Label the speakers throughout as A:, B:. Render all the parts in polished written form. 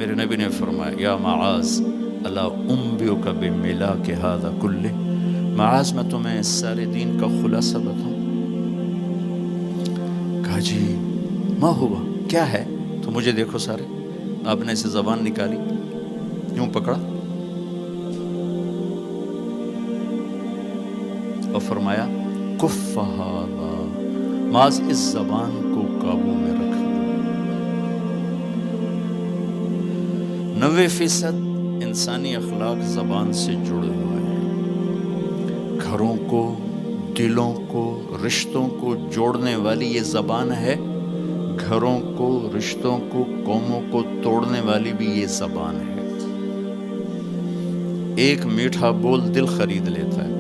A: میرے نبی نے فرمایا یا معاذ الا انبئک بملاک ھذا کلہ، معاذ میں تمہیں اس سارے دین کا خلاصہ بتاؤں؟ کہا جی ما ہوا، کیا ہے؟ تو مجھے دیکھو سارے، آپ نے اسے زبان نکالی، یوں پکڑا اور فرمایا کف ھذا، معاذ اس زبان کو قابو میں رکھنا۔ 90% انسانی اخلاق زبان سے جڑے ہوئے ہیں۔ گھروں کو، دلوں کو، رشتوں کو جوڑنے والی یہ زبان ہے، گھروں کو، رشتوں کو، قوموں کو توڑنے والی بھی یہ زبان ہے۔ ایک میٹھا بول دل خرید لیتا ہے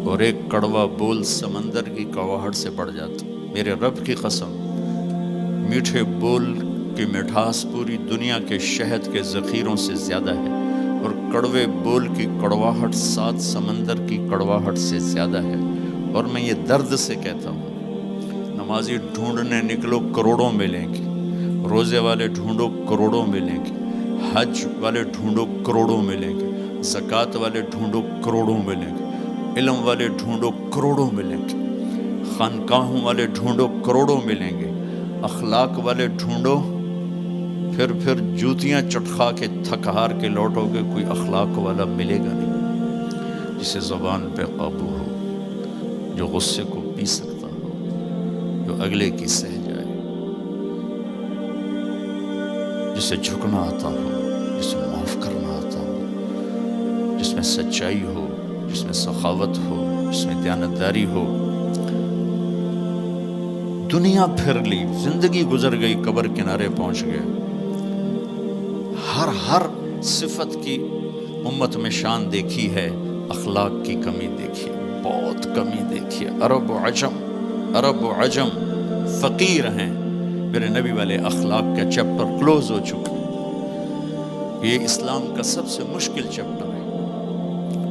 A: اور ایک کڑوا بول سمندر کی کڑواہٹ سے بڑھ جاتا۔ میرے رب کی قسم، میٹھے بول کی مٹھاس پوری دنیا کے شہد کے ذخیروں سے زیادہ ہے، اور کڑوے بول کی کڑواہٹ 7 سمندر کی کڑواہٹ سے زیادہ ہے۔ اور میں یہ درد سے کہتا ہوں، نمازی ڈھونڈنے نکلو کروڑوں ملیں گے، روزے والے ڈھونڈو کروڑوں ملیں گے، حج والے ڈھونڈو کروڑوں ملیں گے، زکوٰۃ والے ڈھونڈو کروڑوں ملیں گے، علم والے ڈھونڈو کروڑوں ملیں گے، خانقاہوں والے ڈھونڈو کروڑوں ملیں گے، اخلاق والے ڈھونڈو، پھر جوتیاں چٹخا کے تھک ہار کے لوٹو گے، کوئی اخلاق والا ملے گا نہیں، جسے زبان پہ قابو ہو، جو غصے کو پی سکتا ہو، جو اگلے کی سہ جائے، جسے جھکنا آتا ہو، جسے معاف کرنا آتا ہو، جس میں سچائی ہو، جس میں سخاوت ہو، جس میں دیانتداری ہو۔ دنیا پھر لی، زندگی گزر گئی، قبر کنارے پہنچ گئے، ہر صفت کی امت میں شان دیکھی ہے، اخلاق کی کمی دیکھی، بہت کمی دیکھی ہے۔ عرب و عجم فقیر ہیں، میرے نبی والے اخلاق کا چیپٹر کلوز ہو چکا ہے۔ یہ اسلام کا سب سے مشکل چیپٹر ہے۔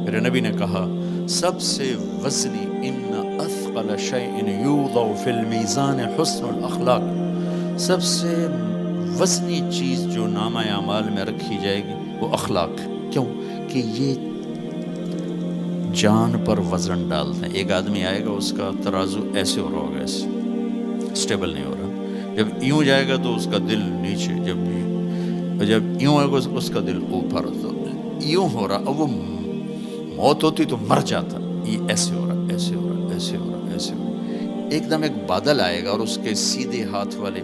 A: میرے نبی نے کہا سب سے وزنی ان اثقل شیء یوضع فی المیزان حسن الاخلاق، سب سے وزنی چیز جو نامہ اعمال میں رکھی جائے گی وہ اخلاق۔ کیوں کہ یہ جان پر وزن ڈالتے ہیں۔ ایک آدمی آئے گا، اس کا ترازو ایسے ہو رہا ہوگا، ایسے اسٹیبل نہیں ہو رہا، جب یوں جائے گا تو اس کا دل نیچے، جب یوں آئے گا اس کا دل اوپر، تو یوں ہو رہا، اب وہ موت ہوتی تو مر جاتا، یہ ایسے ہو رہا، ایسے ہو رہا، ایسے ہو رہا، ایسے ہو رہا۔ ایک دم ایک بادل آئے گا اور اس کے سیدھے ہاتھ والے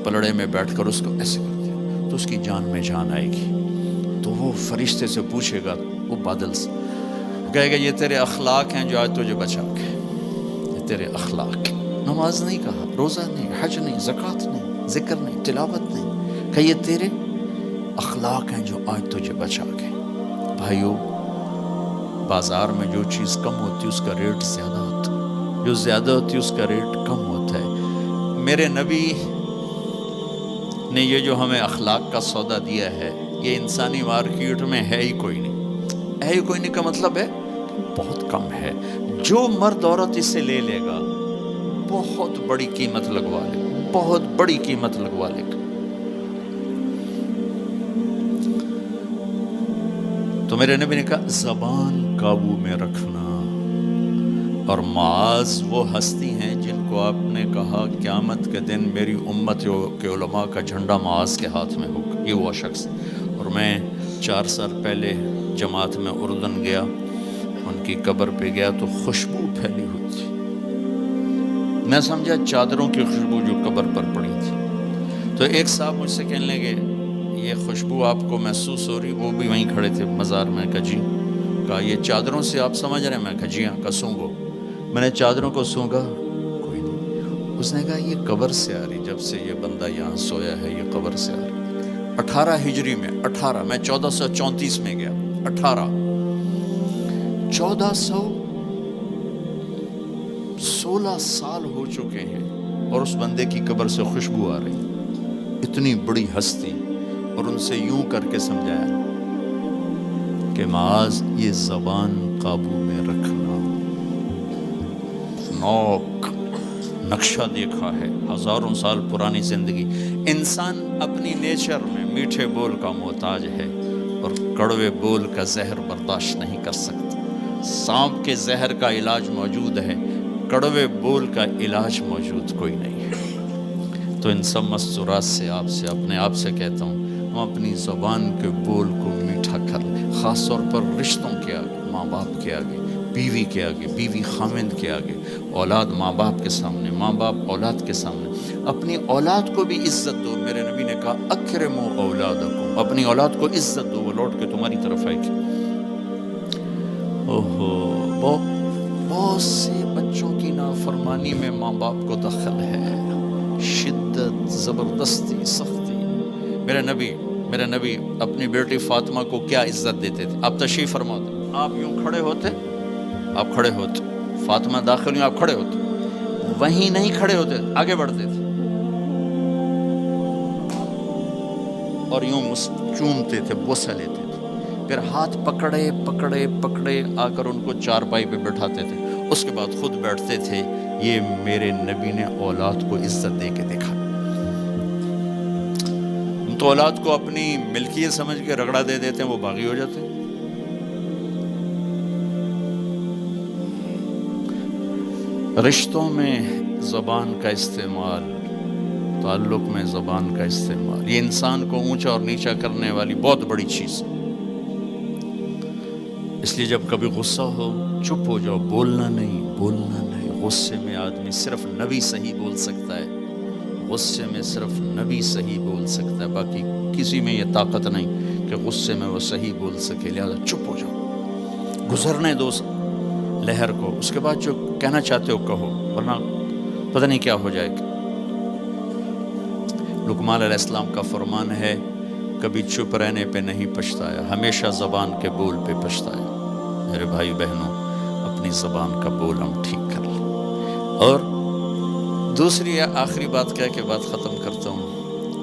A: پلڑے میں بیٹھ کر اس کو ایسے کر دیا تو اس کی جان میں جان آئے گی۔ تو وہ فرشتے سے پوچھے گا، وہ بادل سے کہے گا یہ تیرے اخلاق ہیں جو آج تجھے بچا کے، یہ تیرے اخلاق۔ نماز نہیں کہا، روزہ نہیں، حج نہیں، زکوٰۃ نہیں، ذکر نہیں، تلاوت نہیں، کہ یہ تیرے اخلاق ہیں جو آج تجھے بچا کے۔ بھائیو، بازار میں جو چیز کم ہوتی ہے اس کا ریٹ زیادہ ہوتا ہے، جو زیادہ ہوتی ہے اس کا ریٹ کم ہوتا ہے۔ میرے نبی نے یہ جو ہمیں اخلاق کا سودا دیا ہے، یہ انسانی مارکیٹ میں ہے ہی کوئی نہیں۔ ہے ہی کوئی نہیں کا مطلب ہے بہت کم ہے۔ جو مرد عورت اسے لے لے گا بہت بڑی قیمت لگوا لے گا، بہت بڑی قیمت لگوا لے گا۔ تو میرے نبی نے کہا زبان قابو میں رکھنا۔ اور معاذ وہ ہستی ہیں جن کو آپ نے کہا قیامت کے دن میری امت کے علماء کا جھنڈا معاذ کے ہاتھ میں ہوگا، یہ وہ شخص۔ اور میں 4 سال پہلے جماعت میں اردن گیا، ان کی قبر پہ گیا تو خوشبو پھیلی ہوئی تھی، میں سمجھا چادروں کی خوشبو جو قبر پر پڑی تھی۔ تو ایک صاحب مجھ سے کہنے لگے یہ خوشبو آپ کو محسوس ہو رہی؟ وہ بھی وہیں کھڑے تھے مزار میں۔ کہا جی۔ کہا یہ چادروں سے آپ سمجھ رہے ہیں؟ میں کہا جی ہاں۔ کہا سونگو۔ میں نے چادروں کو سونگا، کوئی نہیں۔ اس نے کہا یہ قبر سے آ رہی، جب سے یہ بندہ یہاں سویا ہے یہ قبر سے آ رہی۔ 18 ہجری میں، 18 میں 1434 میں گیا، 1416 سال ہو چکے ہیں اور اس بندے کی قبر سے خوشبو آ رہی، اتنی بڑی ہستی۔ اور ان سے یوں کر کے سمجھایا کہ معاذ یہ زبان قابو میں رکھنا۔ نوک نقشہ دیکھا ہے، ہزاروں سال پرانی زندگی، انسان اپنی نیچر میں میٹھے بول کا محتاج ہے اور کڑوے بول کا زہر برداشت نہیں کر سکتا۔ سانپ کے زہر کا علاج موجود ہے، کڑوے بول کا علاج موجود کوئی نہیں ہے۔ تو ان سب مستورات سے اپنے آپ سے کہتا ہوں، ہم اپنی زبان کے بول کو میٹھا کر لیں، خاص طور پر رشتوں کے آگے، ماں باپ کے آگے، بیوی کے آگے، بیوی خاوند کے آگے، اولاد ماں باپ کے سامنے، ماں باپ اولاد کے سامنے۔ اپنی اولاد کو بھی عزت دو۔ میرے نبی نے کہا اکرموا اولادکم، اپنی اولاد کو عزت دو، وہ لوٹ کے تمہاری طرف آئے گی۔ بہت سے بچوں کی نافرمانی میں ماں باپ کو دخل ہے، شدت، زبردستی، سختی۔ میرے نبی اپنی بیٹی فاطمہ کو کیا عزت دیتے تھے؟ آپ تشریف فرما دیں، آپ یوں کھڑے ہوتے، فاطمہ داخل ہوئی، آپ کھڑے ہوتے، وہیں نہیں کھڑے ہوتے، آگے بڑھتے تھے اور یوں چومتے تھے، بوسہ لیتے تھے، پھر ہاتھ پکڑے آ کر ان کو چارپائی پہ بٹھاتے تھے، اس کے بعد خود بیٹھتے تھے۔ یہ میرے نبی نے اولاد کو عزت دے کے دیکھا۔ ہم تو اولاد کو اپنی ملکیت سمجھ کے رگڑا دے دیتے ہیں، وہ باغی ہو جاتے ہیں۔ رشتوں میں زبان کا استعمال، تعلق میں زبان کا استعمال، یہ انسان کو اونچا اور نیچا کرنے والی بہت بڑی چیز ہے۔ اس لیے جب کبھی غصہ ہو، چپ ہو جاؤ، بولنا نہیں۔ غصے میں آدمی صرف نبی صحیح بول سکتا ہے، غصے میں صرف نبی صحیح بول سکتا ہے، باقی کسی میں یہ طاقت نہیں کہ غصے میں وہ صحیح بول سکے۔ لہذا چپ ہو جاؤ، گزرنے دو لہر کو، اس کے بعد جو کہنا چاہتے ہو کہو، ورنہ پتہ نہیں کیا ہو جائے گا۔ لقمان علیہ السلام کا فرمان ہے، کبھی چپ رہنے پہ نہیں پچھتایا، ہمیشہ زبان کے بول پہ پچھتایا۔ میرے بھائی بہنوں، اپنی زبان کا بول ہم ٹھیک کر لیں۔ اور دوسری آخری بات کہہ کے بات ختم کرتا ہوں،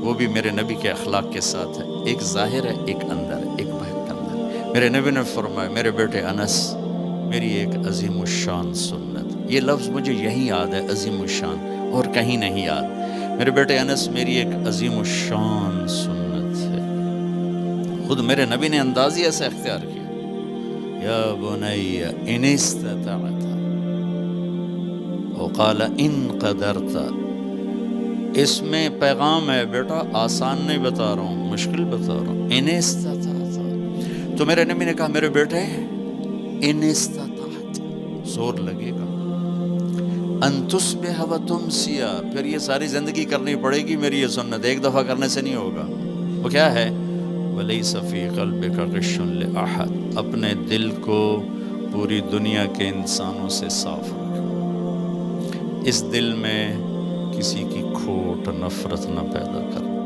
A: وہ بھی میرے نبی کے اخلاق کے ساتھ ہے۔ ایک ظاہر ہے، ایک اندر ہے، ایک باہر کے اندر۔ میرے نبی نے فرمایا، میرے بیٹے انس، میری ایک عظیم الشان سنت، یہ لفظ مجھے یہی یاد ہے، عظیم الشان، اور کہیں نہیں یاد۔ میرے بیٹے انس، میری ایک عظیم الشان سنت ہے۔ خود میرے نبی نے انداز ہی ایسا اختیار کیا، یا بنی ان استطعت، وقال ان قدرت۔ اس میں پیغام ہے، بیٹا آسان نہیں بتا رہا ہوں، مشکل بتا رہا ہوں۔ ان استطعت، تو میرے نبی نے کہا میرے بیٹے ان استطعت، زور لگے گا، ان تصبح و تمسی، پھر یہ ساری زندگی کرنی پڑے گی میری یہ سنت، ایک دفعہ کرنے سے نہیں ہوگا۔ وہ کیا ہے؟ وَلَيْسَ فِي قَلْبِكَ غِشٌّ لِأَحَدٍ، اپنے دل کو پوری دنیا کے انسانوں سے صاف رکھو، اس دل میں کسی کی کھوٹ، نفرت نہ پیدا کرنا۔